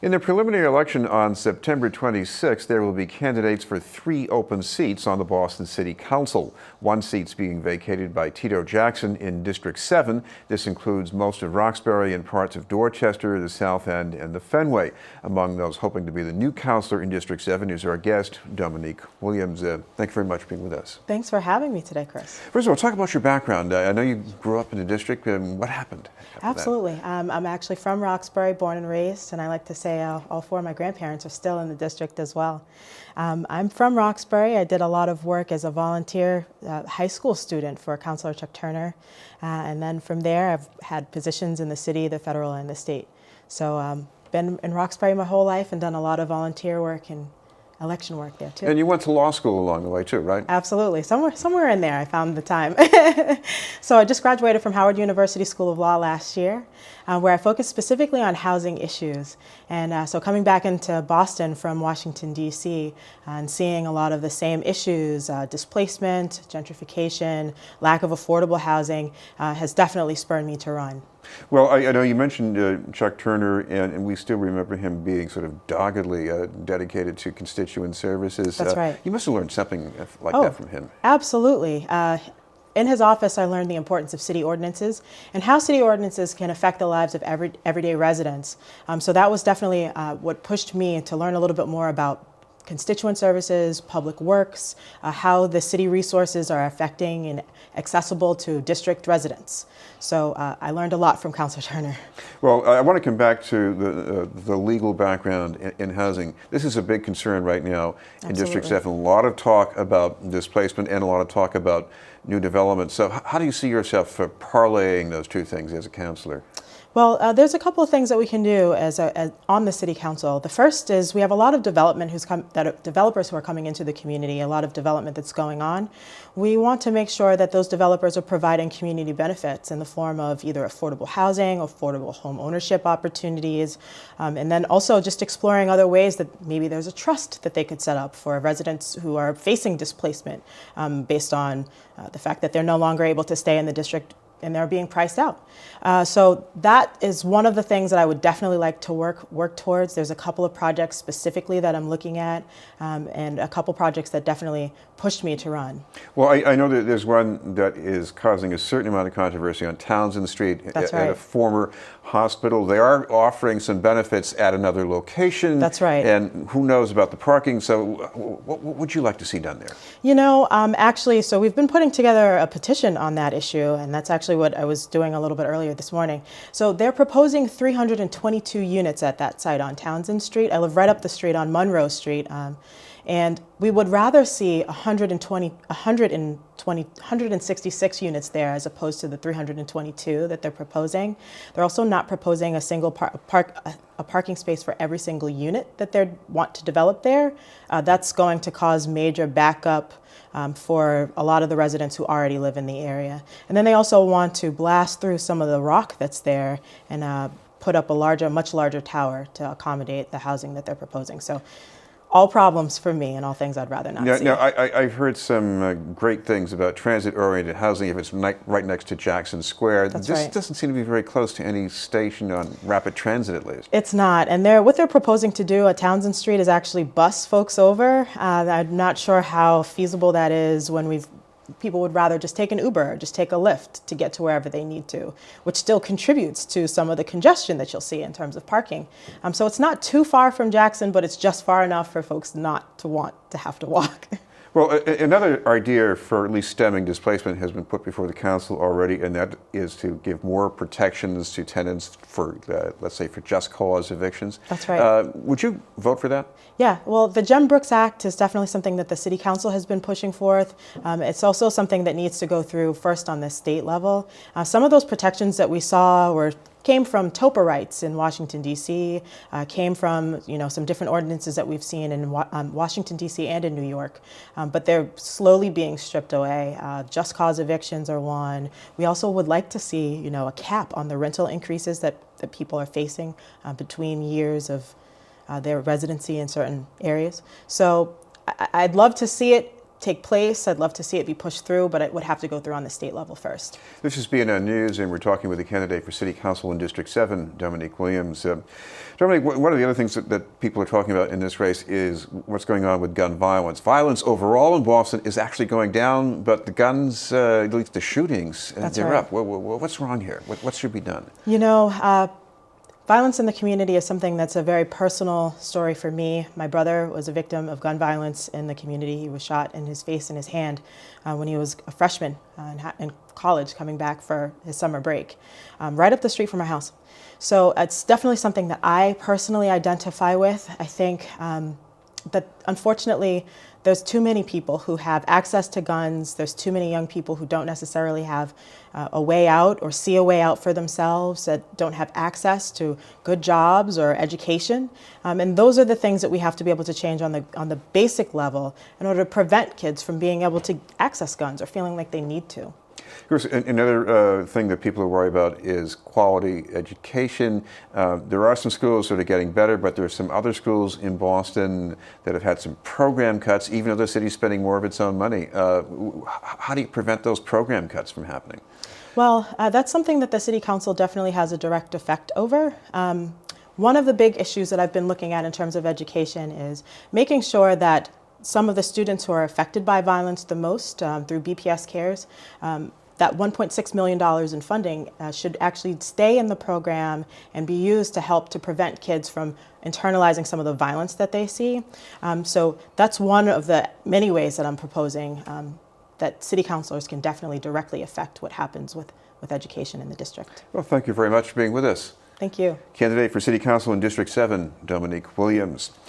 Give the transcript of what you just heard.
In the preliminary election on September 26th, there will be candidates for 3 open seats on the Boston City Council. One seat's being vacated by Tito Jackson in District 7. This includes most of Roxbury and parts of Dorchester, the South End, and the Fenway. Among those hoping to be the new councilor in District 7 is our guest, Domonique Williams. Thank you very much for being with us. Thanks for having me today, Chris. First of all, talk about your background. I know you grew up in the district. What happened? Absolutely. I'm actually from Roxbury, born and raised, and I like to say all 4 of my grandparents are still in the district as well. I'm from Roxbury. I did a lot of work as a volunteer high school student for Councilor Chuck Turner, and then from there I've had positions in the city, the federal, and the state. So been in Roxbury my whole life and done a lot of volunteer work and election work there too. And you went to law school along the way too, right? Absolutely. Somewhere in there I found the time. So I just graduated from Howard University School of Law last year, where I focused specifically on housing issues. And so coming back into Boston from Washington, D.C., and seeing a lot of the same issues, displacement, gentrification, lack of affordable housing, has definitely spurred me to run. Well, I know you mentioned Chuck Turner, and we still remember him being sort of doggedly dedicated to constituent services. That's right. You must have learned something like that from him. Absolutely. In his office, I learned the importance of city ordinances and how city ordinances can affect the lives of everyday residents. So that was definitely what pushed me to learn a little bit more about constituent services, public works, how the city resources are affecting and accessible to district residents. So I learned a lot from Councilor Turner. Well, I want to come back to the legal background in housing. This is a big concern right now in District 7. A lot of talk about displacement and a lot of talk about new development. So how do you see yourself parlaying those two things as a councilor? Well, there's a couple of things that we can do as on the City Council. The first is we have a lot of developers who are coming into the community, a lot of development that's going on. We want to make sure that those developers are providing community benefits in the form of either affordable housing, affordable home ownership opportunities, and then also just exploring other ways that maybe there's a trust that they could set up for residents who are facing displacement based on the fact that they're no longer able to stay in the district and they're being priced out. So that is one of the things that I would definitely like to work towards. There's a couple of projects specifically that I'm looking at, and a couple projects that definitely pushed me to run. Well, I know that there's one that is causing a certain amount of controversy on Townsend Street. That's at right. a former hospital. They are offering some benefits at another location. That's right. And who knows about the parking. So what would you like to see done there? You know, actually, so we've been putting together a petition on that issue, and that's actually what I was doing a little bit earlier this morning. So they're proposing 322 units at that site on Townsend Street. I live right up the street on Monroe Street, and we would rather see 166 units there as opposed to the 322 that they're proposing. They're also not proposing a single parking space for every single unit that they want to develop there. That's going to cause major backup for a lot of the residents who already live in the area. And then they also want to blast through some of the rock that's there and put up a much larger tower to accommodate the housing that they're proposing. So all problems for me and all things I'd rather not see. Now, I've heard some great things about transit-oriented housing if it's right next to Jackson Square. That's this right. doesn't seem to be very close to any station on rapid transit, at least. It's not. And what they're proposing to do at Townsend Street is actually bus folks over. I'm not sure how feasible that is when people would rather just take an Uber or just take a Lyft to get to wherever they need to, which still contributes to some of the congestion that you'll see in terms of parking. So it's not too far from Jackson, but it's just far enough for folks not to want to have to walk. Well, another idea for at least stemming displacement has been put before the council already, and that is to give more protections to tenants for, let's say, for just cause evictions. That's right. Would you vote for that? Yeah, well, the Jem Brooks Act is definitely something that the City Council has been pushing forth. It's also something that needs to go through first on the state level. Some of those protections that we saw came from TOPA rights in Washington, D.C., came from some different ordinances that we've seen in Washington, D.C. and in New York, but they're slowly being stripped away. Just cause evictions are one. We also would like to see a cap on the rental increases that people are facing between years of their residency in certain areas. So I'd love to see it take place. I'd love to see it be pushed through, but it would have to go through on the state level first. This is BNN News, and we're talking with the candidate for City Council in District 7, Domonique Williams. Domonique, one of the other things that people are talking about in this race is what's going on with gun violence. Violence overall in Boston is actually going down, but the guns, at least the shootings, they're right. up. What's wrong here? What should be done? You know, violence in the community is something that's a very personal story for me. My brother was a victim of gun violence in the community. He was shot in his face and his hand when he was a freshman in college, coming back for his summer break, right up the street from our house. So it's definitely something that I personally identify with. I think that unfortunately there's too many people who have access to guns. There's too many young people who don't necessarily have a way out or see a way out for themselves, that don't have access to good jobs or education. And those are the things that we have to be able to change on the basic level in order to prevent kids from being able to access guns or feeling like they need to. Of course, another thing that people are worried about is quality education. There are some schools that are getting better, but there are some other schools in Boston that have had some program cuts, even though the city's spending more of its own money. How do you prevent those program cuts from happening? Well, that's something that the City Council definitely has a direct effect over. One of the big issues that I've been looking at in terms of education is making sure that some of the students who are affected by violence the most through BPS Cares, that $1.6 million in funding should actually stay in the program and be used to help to prevent kids from internalizing some of the violence that they see. So that's one of the many ways that I'm proposing that city councilors can definitely directly affect what happens with education in the district. Well, thank you very much for being with us. Thank you. Candidate for City Council in District 7, Domonique Williams.